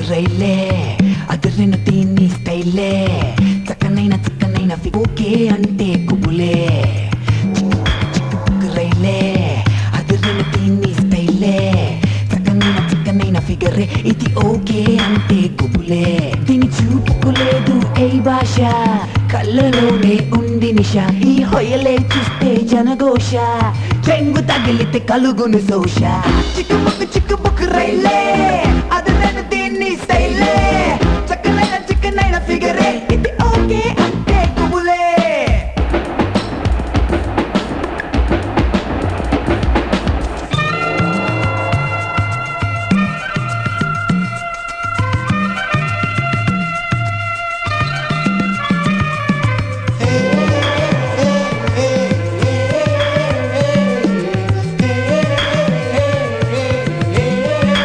రైలే అదిరిన దీన్ని స్టైలే చక్కనైన ఓకే అంటే కుబులే చిక్కు రైలే అదిరిన దీన్ని స్టైలే చక్కనైన ఫిగరే ఇది ఓకే అంటే కుబులే దీని చూపుకులేదు ఏ భాష కళ్ళలోనే ఉంది నిష ఈ హొయలే చూస్తే జనఘోష చెంగు తగిలితే కలుగును దోష చిక్కుబుక్కు రైలే